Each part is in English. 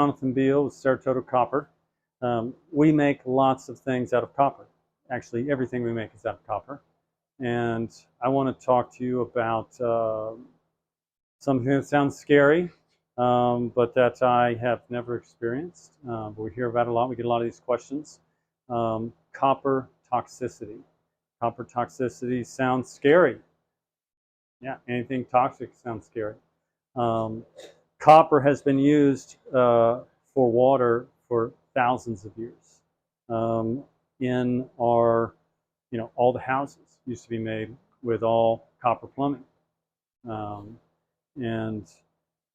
Johnathan with Sertodo Copper. We make lots of things out of copper. Actually, everything we make is out of copper. And I want to talk to you about something that sounds scary, but that I have never experienced. But we hear about it a lot. We get a lot of these questions. Copper toxicity. Copper toxicity sounds scary. Yeah, anything toxic sounds scary. Copper has been used for water for thousands of years. In our, all the houses used to be made with all copper plumbing. And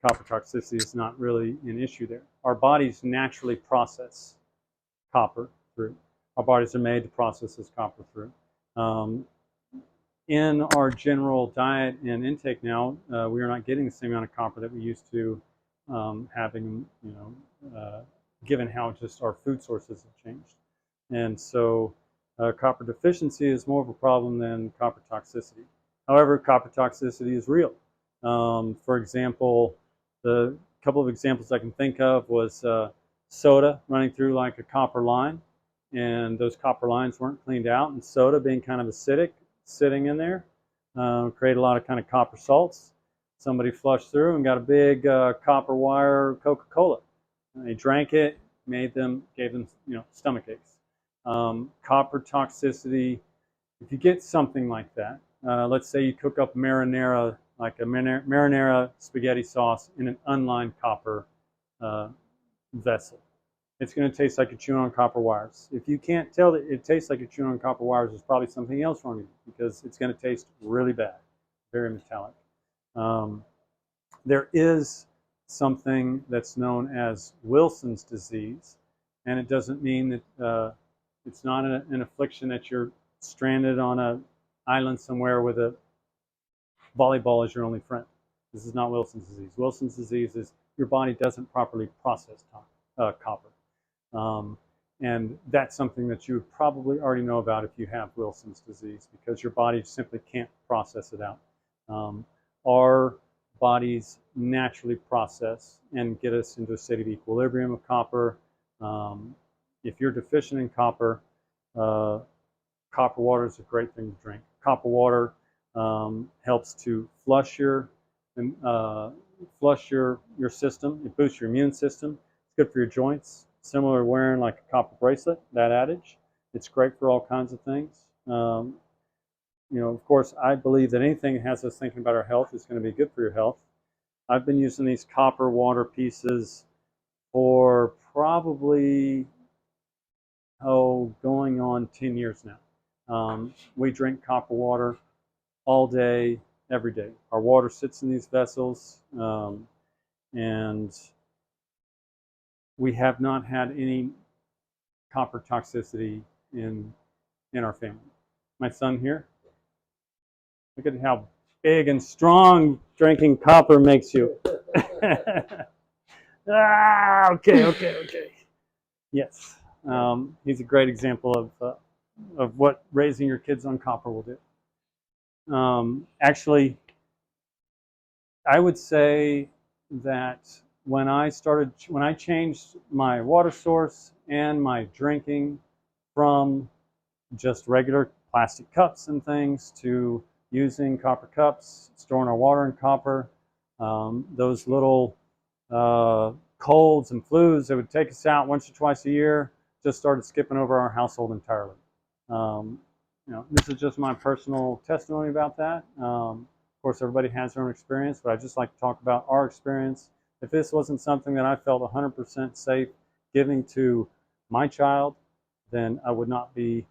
copper toxicity is not really an issue there. Our bodies naturally process copper through. Our bodies are made to process this copper through. In our general diet and intake now, we are not getting the same amount of copper that we used to having, given how just our food sources have changed. And so copper deficiency is more of a problem than copper toxicity. However, copper toxicity is real. For example, the couple of examples I can think of was soda running through like a copper line, and those copper lines weren't cleaned out, and soda being kind of acidic, sitting in there, create a lot of kind of copper salts. Somebody flushed through and got a big copper wire Coca-Cola. They drank it, gave them stomach aches. Copper toxicity, if you get something like that, let's say you cook up marinara, like a marinara spaghetti sauce in an unlined copper vessel. It's going to taste like you're chewing on copper wires. If you can't tell that it tastes like you're chewing on copper wires, there's probably something else wrong with it, because it's going to taste really bad, very metallic. There is something that's known as Wilson's disease, and it doesn't mean that it's not an affliction that you're stranded on an island somewhere with a volleyball as your only friend. This is not Wilson's disease. Wilson's disease is your body doesn't properly process copper. And that's something that you probably already know about if you have Wilson's disease, because your body simply can't process it out. Our bodies naturally process and get us into a state of equilibrium of copper. If you're deficient in copper, copper water is a great thing to drink. Copper water helps to flush your system. It boosts your immune system. It's good for your joints. Similar to wearing like a copper bracelet, that adage. It's great for all kinds of things. Of course, I believe that anything that has us thinking about our health is going to be good for your health. I've been using these copper water pieces for probably, going on 10 years now. We drink copper water all day, every day. Our water sits in these vessels, and we have not had any copper toxicity in our family. My son here, look at how big and strong drinking copper makes you. Okay. Yes, he's a great example of what raising your kids on copper will do. Actually, I would say that when I changed my water source and my drinking from just regular plastic cups and things to using copper cups, storing our water in copper, those little colds and flus that would take us out once or twice a year just started skipping over our household entirely. This is just my personal testimony about that. Of course, everybody has their own experience, but I just like to talk about our experience. If this wasn't something that I felt 100% safe giving to my child, then I would not be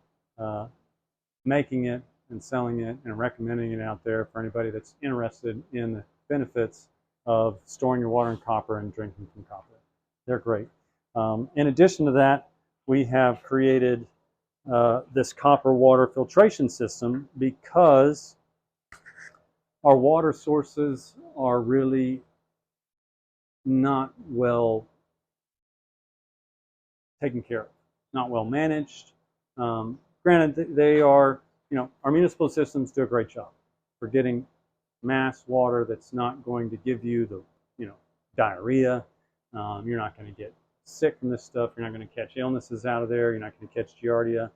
making it and selling it and recommending it out there for anybody that's interested in the benefits of storing your water in copper and drinking from copper. They're great. In addition to that, we have created this copper water filtration system because our water sources are really not well taken care of, not well managed. Granted, they are, our municipal systems do a great job for getting mass water that's not going to give you the, diarrhea. You're not going to get sick from this stuff. You're not going to catch illnesses out of there. You're not going to catch giardia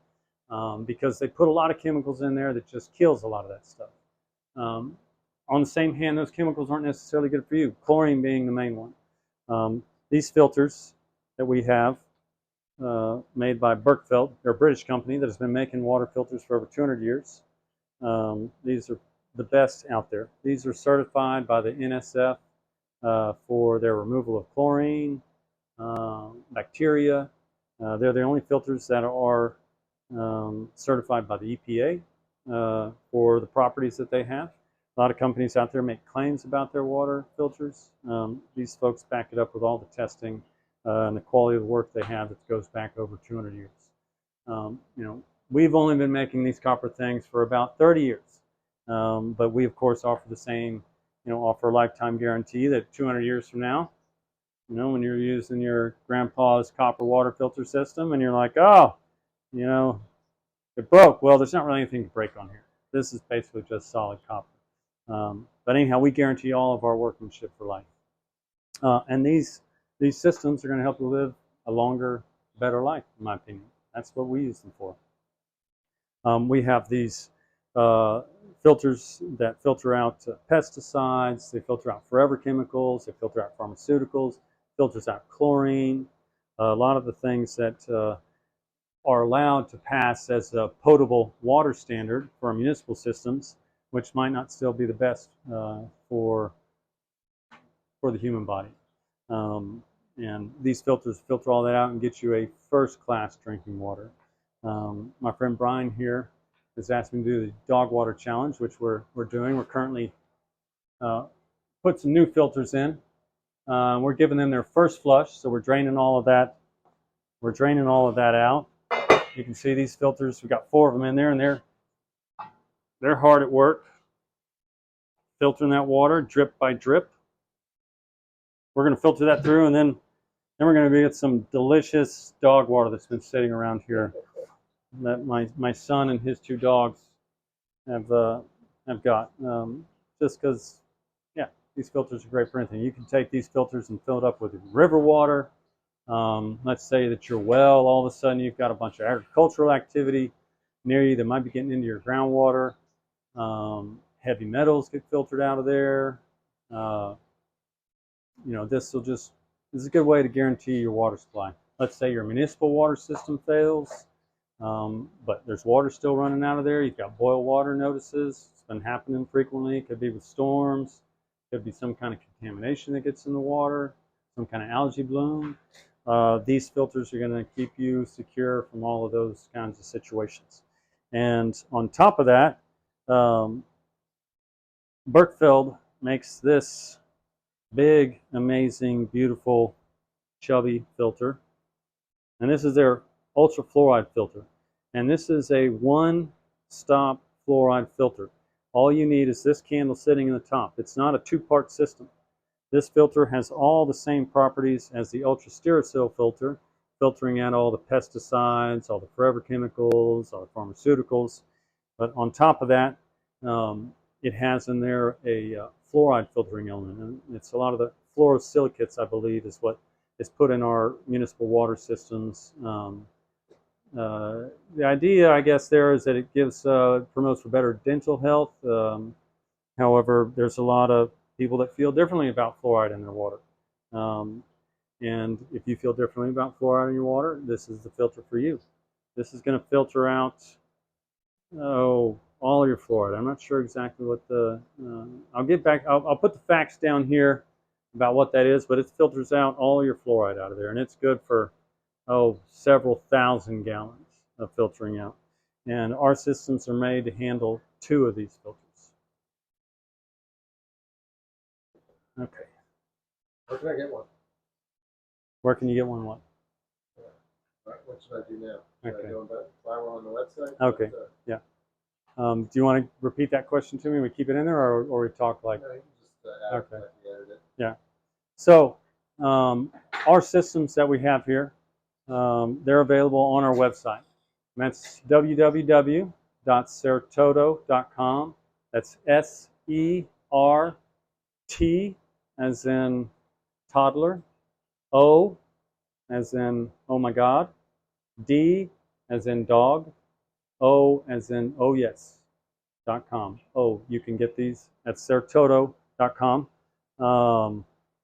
because they put a lot of chemicals in there that just kills a lot of that stuff. On the same hand, those chemicals aren't necessarily good for you, chlorine being the main one. These filters that we have made by Berkefeld, they're a British company that has been making water filters for over 200 years. These are the best out there. These are certified by the NSF for their removal of chlorine, bacteria. They're the only filters that are certified by the EPA for the properties that they have. A lot of companies out there make claims about their water filters. These folks back it up with all the testing and the quality of the work they have that goes back over 200 years. You know, we've only been making these copper things for about 30 years, but we of course offer the same, you know, offer a lifetime guarantee that 200 years from now, you know, when you're using your grandpa's copper water filter system and you're like, oh, you know, it broke. Well, there's not really anything to break on here. This is basically just solid copper. But anyhow, we guarantee all of our workmanship for life. And these systems are going to help you live a longer, better life, in my opinion. That's what we use them for. We have these filters that filter out pesticides. They filter out forever chemicals. They filter out pharmaceuticals. Filters out chlorine. A lot of the things that are allowed to pass as a potable water standard for our municipal systems, which might not still be the best for the human body. And these filters filter all that out and get you a first-class drinking water. My friend Brian here has asked me to do the dog water challenge, which we're doing. We're currently put some new filters in. We're giving them their first flush, so we're draining all of that. We're draining all of that out. You can see these filters. We've got 4 of them in there, and they're hard at work filtering that water drip by drip. We're going to filter that through, and then we're going to get some delicious dog water that's been sitting around here that my son and his 2 dogs have got. Just because, yeah, these filters are great for anything. You can take these filters and fill it up with river water. Let's say that you're well, all of a sudden you've got a bunch of agricultural activity near you that might be getting into your groundwater. Heavy metals get filtered out of there. You know, this is a good way to guarantee your water supply. Let's say your municipal water system fails, but there's water still running out of there. You've got boil water notices. It's been happening frequently. It could be with storms. It could be some kind of contamination that gets in the water, some kind of algae bloom. These filters are going to keep you secure from all of those kinds of situations. And on top of that, Berkefeld makes this big, amazing, beautiful, chubby filter. And this is their ultra fluoride filter. And this is a one-stop fluoride filter. All you need is this candle sitting in the top. It's not a 2-part system. This filter has all the same properties as the ultra stericyl filter, filtering out all the pesticides, all the forever chemicals, all the pharmaceuticals. But on top of that, it has in there a fluoride filtering element. And it's a lot of the fluorosilicates, I believe, is what is put in our municipal water systems. The idea, I guess, there is that it promotes for better dental health. However, there's a lot of people that feel differently about fluoride in their water. And if you feel differently about fluoride in your water, this is the filter for you. This is going to filter out, all of your fluoride. I'm not sure exactly what I'll get back, I'll put the facts down here about what that is, but it filters out all your fluoride out of there, and it's good for, several thousand gallons of filtering out. And our systems are made to handle 2 of these filters. Okay. Where can I get one? Where can you get one? What? What should I do now? Should Okay. I go buy one on the website? Okay. Yeah. Do you want to repeat that question to me? We keep it in there, or we talk like? No, you can just add Okay. it, edit it. Yeah. So our systems that we have here, they're available on our website. And that's www.sertodo.com. That's SERT as in toddler, O as in oh my God, D as in dog, O as in oh yes.com. Oh, you can get these at sertodo.com.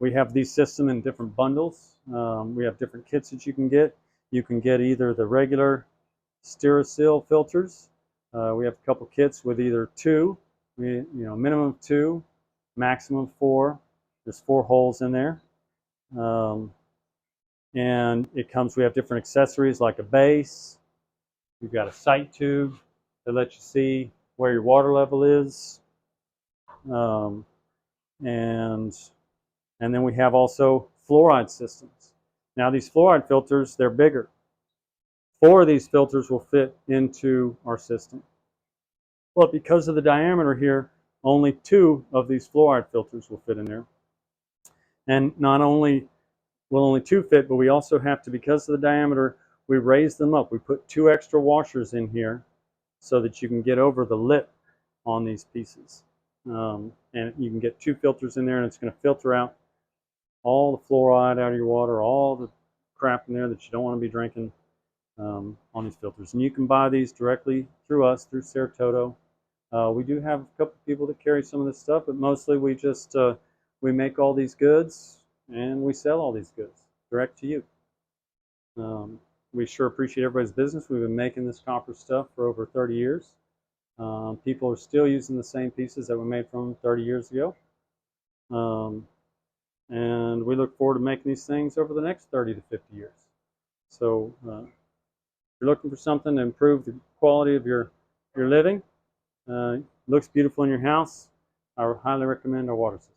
We have these systems in different bundles. We have different kits that you can get. You can get either the regular Stericyl filters. We have a couple kits with either two, minimum of two, maximum of four. There's 4 holes in there. And it comes, we have different accessories like a base. We've got a sight tube that lets you see where your water level is. And then we have also fluoride systems. Now these fluoride filters, they're bigger. 4 of these filters will fit into our system. But because of the diameter here, only 2 of these fluoride filters will fit in there. And not only will only 2 fit, but we also have to, because of the diameter, we raise them up. We put 2 extra washers in here so that you can get over the lip on these pieces. And you can get 2 filters in there, and it's going to filter out all the fluoride out of your water, all the crap in there that you don't want to be drinking on these filters. And you can buy these directly through us, through Sertodo. We do have a couple people that carry some of this stuff, but mostly we just we make all these goods and we sell all these goods direct to you. We sure appreciate everybody's business. We've been making this copper stuff for over 30 years. People are still using the same pieces that were made from 30 years ago. And we look forward to making these things over the next 30 to 50 years. So if you're looking for something to improve the quality of your living, looks beautiful in your house, I highly recommend our water system.